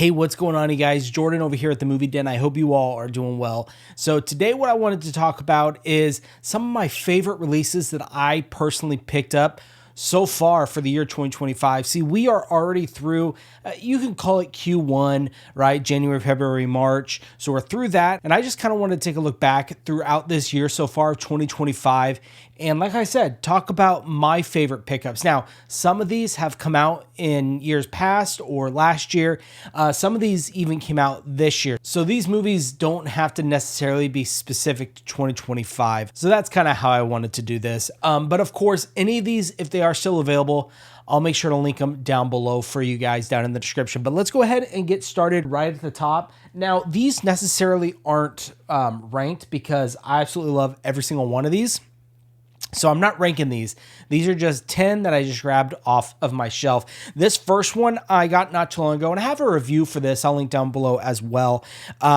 Hey, what's going on, you guys? Jordan over here at the Movie Den. I hope you all are doing well. So today what I wanted to talk about is some of my favorite releases that I personally picked up so far for the year 2025. See, we are already through, you can call it Q1, right? January, February, March. So we're through that. And I just kind of want to take a look back throughout this year so far of 2025. And like I said, talk about my favorite pickups. Now, some of these have come out in years past or last year. Some of these even came out this year. So these movies don't have to necessarily be specific to 2025. So that's kind of how I wanted to do this. But of course, any of these, if they are still available, I'll make sure to link them down below for you guys down in the description. But let's go ahead and get started right at the top. Now, these necessarily aren't ranked because I absolutely love every single one of these. So I'm not ranking these. These are just 10 that I just grabbed off of my shelf. This first one I got not too long ago, and I have a review for this. I'll link down below as well.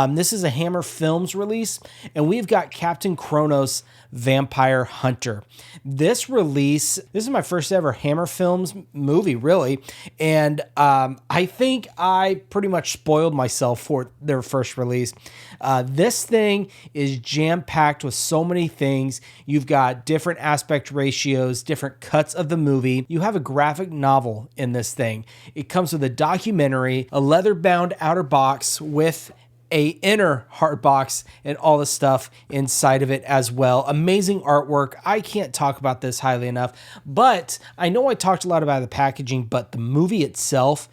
This is a Hammer Films release, and we've got Captain Kronos Vampire Hunter. This release, this is my first ever Hammer Films movie, really. And I think I pretty much spoiled myself for their first release. This thing is jam-packed with so many things. You've got different aspect ratios, different cuts of the movie. You have a graphic novel in this thing. It comes with a documentary, a leather-bound outer box with a inner hard box and all the stuff inside of it as well. Amazing artwork. I can't talk about this highly enough, but I know I talked a lot about the packaging, but the movie itself,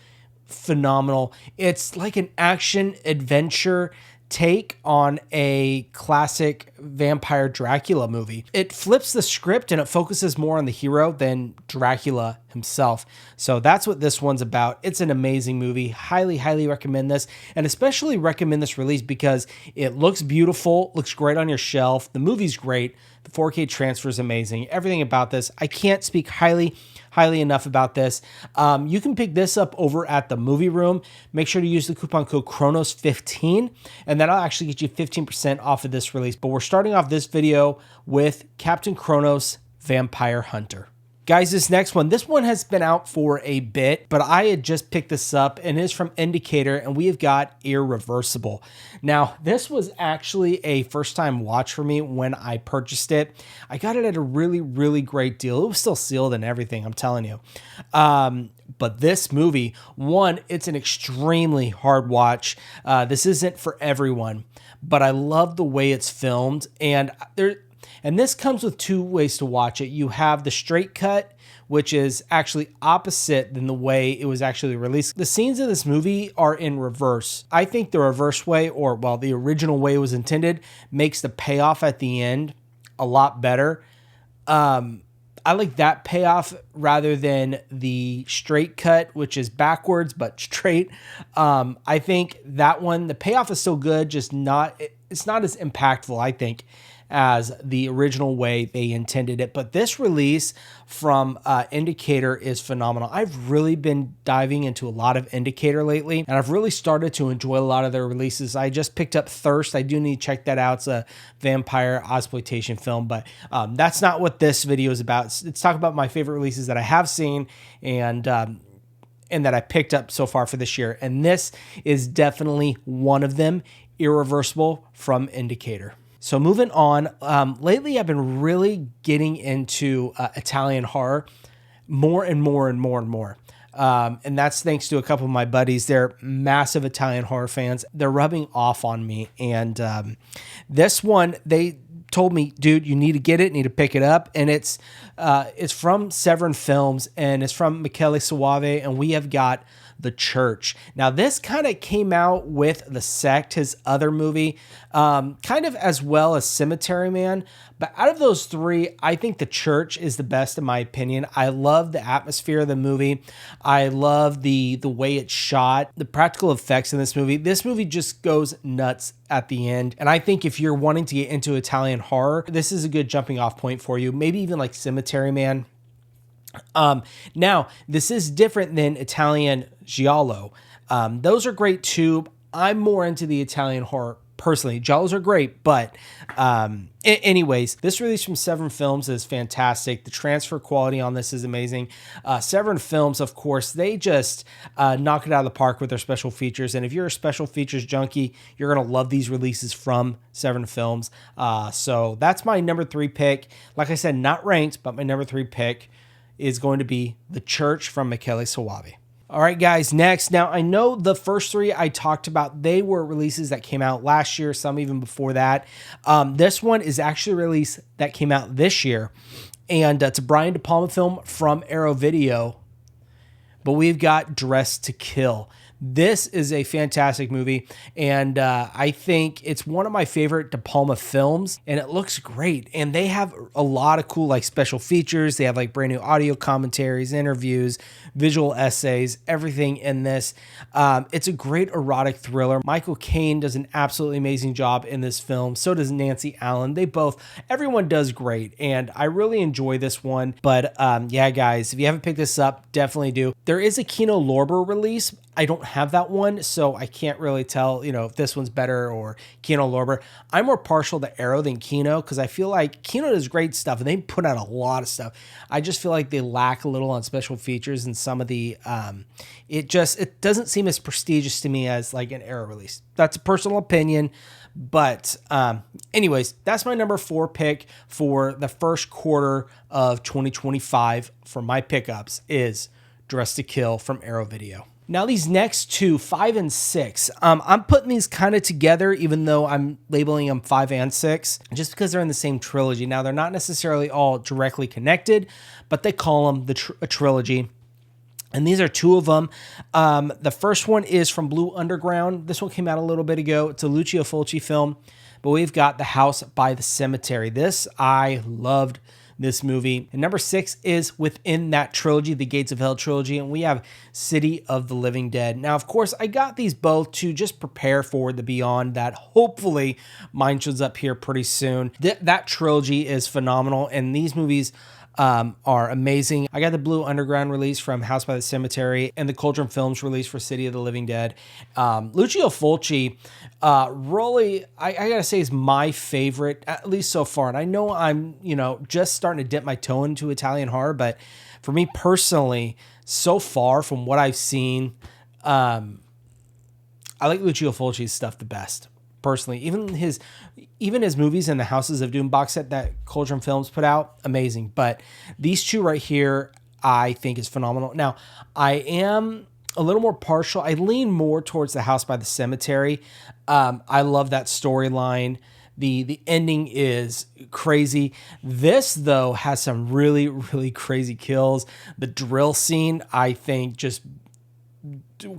phenomenal. It's like an action adventure take on a classic vampire Dracula movie. It flips the script and it focuses more on the hero than Dracula himself. So that's what this one's about. It's an amazing movie. Highly, highly recommend this, and especially recommend this release because it looks beautiful, looks great on your shelf. The movie's great. The 4K transfer is amazing. Everything about this, I can't speak highly enough about this. You can pick this up over at the Movie Room. Make sure to use the coupon code Kronos15, and that'll actually get you 15% off of this release. But we're starting off this video with Captain Kronos Vampire Hunter. Guys, this next one, this one has been out for a bit, but I had just picked this up and it is from Indicator, and we have got Irreversible. Now, this was actually a first-time watch for me when I purchased it. I got it at a really, really great deal. It was still sealed and everything, I'm telling you. But this movie, one, it's an extremely hard watch. This isn't for everyone, but I love the way it's filmed, and this comes with two ways to watch it. You have the straight cut, which is actually opposite than the way it was actually released. The scenes of this movie are in reverse. I think the reverse way, or well, the original way it was intended, makes the payoff at the end a lot better. I like that payoff rather than the straight cut, which is backwards but straight. I think that one, the payoff is still good, just it's not as impactful, I think, as the original way they intended it. But this release from Indicator is phenomenal. I've really been diving into a lot of Indicator lately, and I've really started to enjoy a lot of their releases. I just picked up Thirst. I do need to check that out. It's a vampire exploitation film, but that's not what this video is about. It's talking about my favorite releases that I have seen and that I picked up so far for this year. And this is definitely one of them, Irreversible from Indicator. So moving on, lately I've been really getting into Italian horror more and more and more and more. And that's thanks to a couple of my buddies. They're massive Italian horror fans. They're rubbing off on me. And this one, they told me, dude, you need to get it, need to pick it up. And it's from Severin Films, and it's from Michele Soave, and we have got The Church. Now, this kind of came out with The Sect, his other movie, kind of as well as Cemetery Man. But out of those three, I think The Church is the best in my opinion. I love the atmosphere of the movie. I love the way it's shot, the practical effects in this movie. This movie just goes nuts at the end. And I think if you're wanting to get into Italian horror, this is a good jumping off point for you. Maybe even like Cemetery Man. Now, this is different than Italian giallo. Those are great too. I'm more into the Italian horror personally. Giallos are great, but anyways, this release from Severin Films is fantastic. The transfer quality on this is amazing. Severin Films, of course, they just knock it out of the park with their special features. And if you're a special features junkie, you're going to love these releases from Severin Films. So that's my number 3 pick. Like I said, not ranked, but my number 3 pick is going to be The Church from Michele Soavi. All right, guys, next. Now, I know the first 3 I talked about, they were releases that came out last year, some even before that. This one is actually a release that came out this year, and it's a Brian De Palma film from Arrow Video, but we've got Dressed to Kill. This is a fantastic movie, and I think it's one of my favorite De Palma films, and it looks great. And they have a lot of cool like special features. They have like brand new audio commentaries, interviews, visual essays, everything in this. It's a great erotic thriller. Michael Caine does an absolutely amazing job in this film. So does Nancy Allen. Everyone does great, and I really enjoy this one. But yeah, guys, if you haven't picked this up, definitely do. There is a Kino Lorber release. I don't have that one, so I can't really tell, if this one's better or Kino Lorber. I'm more partial to Arrow than Kino because I feel like Kino does great stuff and they put out a lot of stuff. I just feel like they lack a little on special features and some of the, it doesn't seem as prestigious to me as like an Arrow release. That's a personal opinion. But anyways, that's my number 4 pick for the first quarter of 2025 for my pickups is Dressed to Kill from Arrow Video. Now these next 2, 5 and 6, I'm putting these kind of together, even though I'm labeling them 5 and 6, just because they're in the same trilogy. Now they're not necessarily all directly connected, but they call them a trilogy. And these are 2 of them. The first one is from Blue Underground. This one came out a little bit ago. It's a Lucio Fulci film, but we've got The House by the Cemetery. This, I loved this movie. And number 6 is within that trilogy, the Gates of Hell trilogy, and we have City of the Living Dead. Now, of course, I got these both to just prepare for the Beyond that hopefully mine shows up here pretty soon. That trilogy is phenomenal, and these movies are amazing. I got the Blue Underground release from House by the Cemetery and the Cauldron Films release for City of the Living Dead. Lucio Fulci, really, I gotta say, is my favorite, at least so far. And I know I'm, just starting to dip my toe into Italian horror, but for me personally, so far from what I've seen, I like Lucio Fulci's stuff the best. Personally, even his movies and the Houses of Doom box set that Cauldron Films put out, amazing. But these 2 right here, I think is phenomenal. Now, I am a little more partial. I lean more towards The House by the Cemetery. I love that storyline. The ending is crazy. This, though, has some really, really crazy kills. The drill scene, I think, just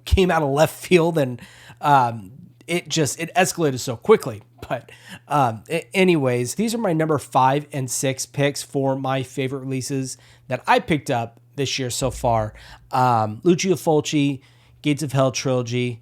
came out of left field, and it escalated so quickly. But anyways, these are my number 5 and 6 picks for my favorite releases that I picked up this year so far. Lucio Fulci, Gates of Hell trilogy,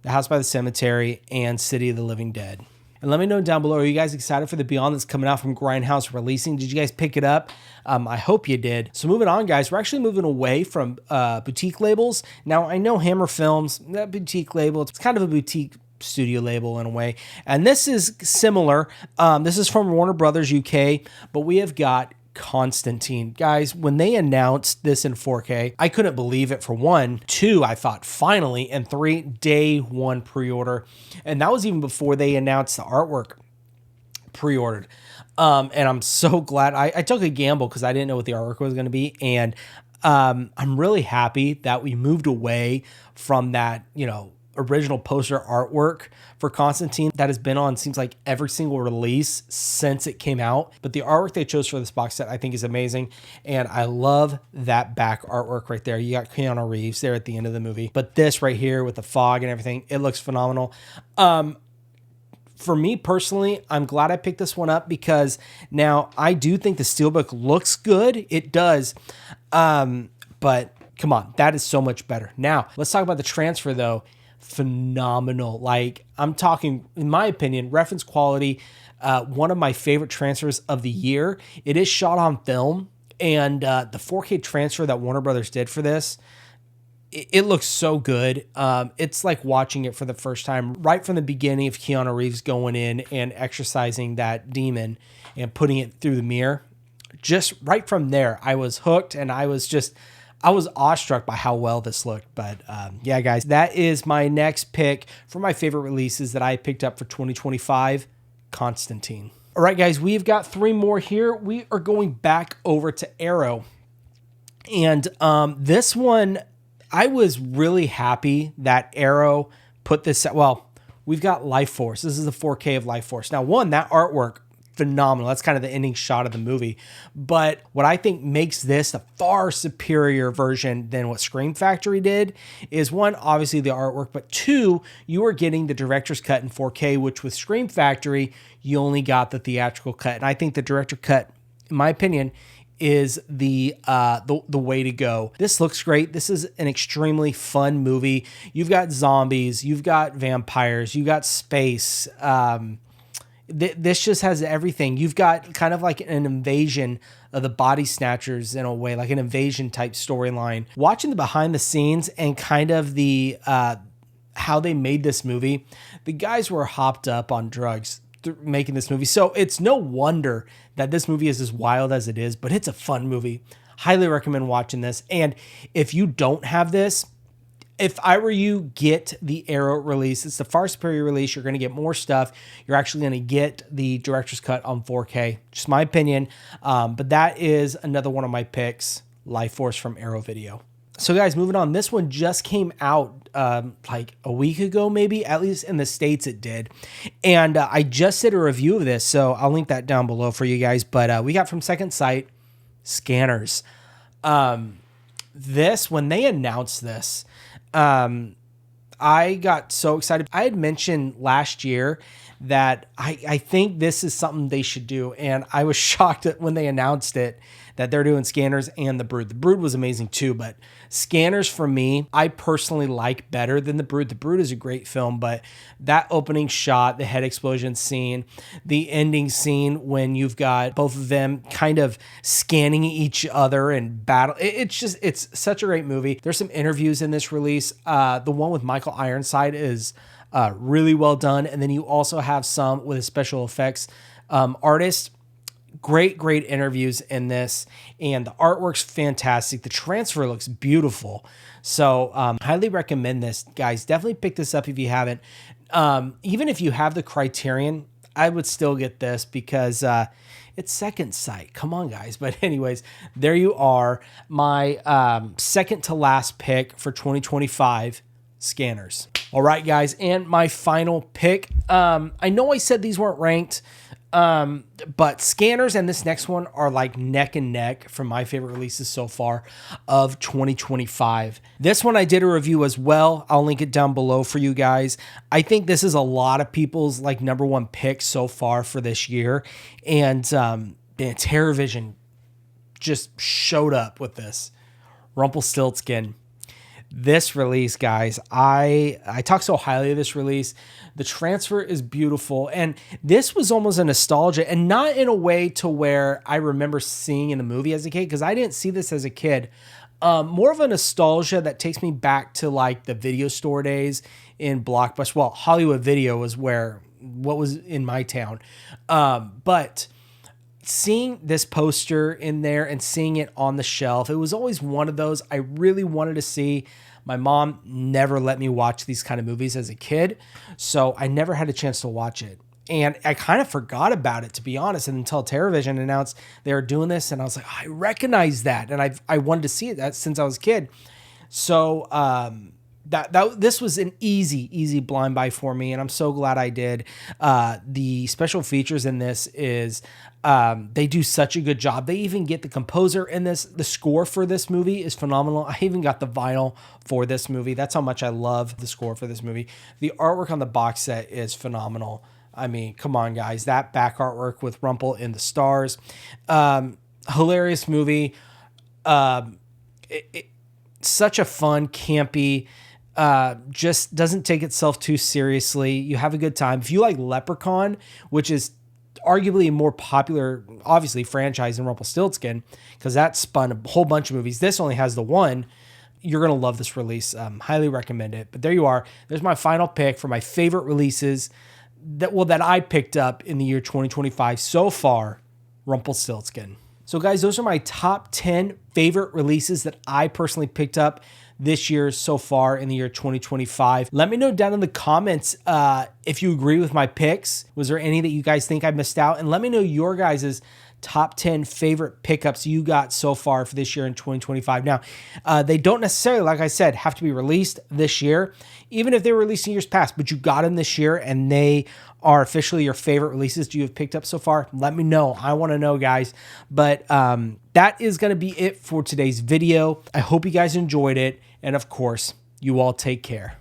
The House by the Cemetery, and City of the Living Dead. And let me know down below, are you guys excited for the Beyond that's coming out from Grindhouse releasing? Did you guys pick it up? I hope you did. So moving on, guys, we're actually moving away from boutique labels. Now, I know Hammer Films, that boutique label, it's kind of a boutique studio label in a way. And this is similar. This is from Warner Brothers UK, but we have got Constantine. Guys, when they announced this in 4K, I couldn't believe it for 1. 2, I thought finally, and 3, day 1 pre-order. And that was even before they announced the artwork pre-ordered. And I'm so glad I took a gamble because I didn't know what the artwork was going to be. And I'm really happy that we moved away from that, original poster artwork for Constantine that has been on, seems like, every single release since it came out. But the artwork they chose for this box set I think is amazing, and I love that back artwork right there. You got Keanu Reeves there at the end of the movie, but this right here with the fog and everything, it looks phenomenal. For me personally, I'm glad I picked this one up because now I do think the steelbook looks good. It does, but come on, that is so much better. Now let's talk about the transfer though. Phenomenal. Like, I'm talking, in my opinion, reference quality, one of my favorite transfers of the year. It is shot on film, and the 4K transfer that Warner Brothers did for this, it looks so good. It's like watching it for the first time, right from the beginning of Keanu Reeves going in and exercising that demon and putting it through the mirror. Just right from there, I was hooked, and I was awestruck by how well this looked. But yeah, guys, that is my next pick for my favorite releases that I picked up for 2025, Constantine. All right, guys, we've got 3 more here. We are going back over to Arrow. And this one, I was really happy that Arrow put this, well, we've got Life Force. This is the 4K of Life Force. Now, one, that artwork, phenomenal. That's kind of the ending shot of the movie. But what I think makes this a far superior version than what Scream Factory did is, one, obviously the artwork, but two, you are getting the director's cut in 4K, which with Scream Factory, you only got the theatrical cut. And I think the director cut, in my opinion, is the way to go. This looks great. This is an extremely fun movie. You've got zombies, you've got vampires, you got space. This just has everything. You've got kind of like an invasion of the body snatchers in a way, like an invasion type storyline. Watching the behind the scenes and kind of the how they made this movie, the guys were hopped up on drugs making this movie. So it's no wonder that this movie is as wild as it is, but it's a fun movie. Highly recommend watching this. And if you don't have this, if I were you, get the Arrow release. It's the far superior release. You're going to get more stuff. You're actually going to get the director's cut on 4K. Just my opinion. But that is another one of my picks, Life Force from Arrow Video. So guys, moving on. This one just came out like a week ago, maybe, at least in the States it did. And I just did a review of this, so I'll link that down below for you guys. But we got from Second Sight, Scanners. This, when they announced this, I got so excited. I had mentioned last year that I think this is something they should do. And I was shocked when they announced it that they're doing Scanners and The Brood. The Brood was amazing too, but Scanners for me, I personally like better than The Brood. The Brood is a great film, but that opening shot, the head explosion scene, the ending scene when you've got both of them kind of scanning each other and battle. It's such a great movie. There's some interviews in this release. The one with Michael Ironside is really well done. And then you also have some with a special effects artist. Great interviews in this, and the artwork's fantastic. The transfer looks beautiful. So highly recommend this, guys. Definitely pick this up if you haven't. Even if you have the Criterion, I would still get this because it's Second Sight. Come on, guys. But anyways, there you are. My second to last pick for 2025, Scanners. All right, guys, and my final pick. I know I said these weren't ranked, but Scanners and this next one are like neck and neck for my favorite releases so far of 2025. This one I did a review as well. I'll link it down below for you guys. I think this is a lot of people's like number one pick so far for this year. And TerrorVision just showed up with this. Rumpelstiltskin. This release, guys, I talk so highly of this release. The transfer is beautiful, and this was almost a nostalgia, and not in a way to where I remember seeing in the movie as a kid, because I didn't see this as a kid. More of a nostalgia that takes me back to like the video store days in Blockbuster. Well, Hollywood Video was what was in my town, but seeing this poster in there and seeing it on the shelf, it was always one of those I really wanted to see. My mom never let me watch these kind of movies as a kid, so I never had a chance to watch it. And I kind of forgot about it, to be honest, until TerrorVision announced they were doing this, and I was like, I recognize that, and I wanted to see it since I was a kid. So this was an easy blind buy for me, and I'm so glad I did. The special features in this is they do such a good job. They even get the composer in this. The score for this movie is phenomenal. I even got the vinyl for this movie. That's how much I love the score for this movie. The artwork on the box set is phenomenal. I mean, come on, guys. That back artwork with Rumple in the stars. Hilarious movie. Such a fun, campy, just doesn't take itself too seriously. You have a good time. If you like Leprechaun, which is arguably a more popular, obviously, franchise than Rumpelstiltskin, because that spun a whole bunch of movies. This only has the one. You're going to love this release. Highly recommend it. But there you are. There's my final pick for my favorite releases that I picked up in the year 2025 so far, Rumpelstiltskin. So guys, those are my top 10 favorite releases that I personally picked up this year so far in the year 2025. Let me know down in the comments if you agree with my picks. Was there any that you guys think I missed out? And let me know your guys' top 10 favorite pickups you got so far for this year in 2025. Now, they don't necessarily, like I said, have to be released this year, even if they were released in years past, but you got them this year and they are officially your favorite releases you have picked up so far. Let me know. I want to know, guys. But that is going to be it for today's video. I hope you guys enjoyed it. And of course, you all take care.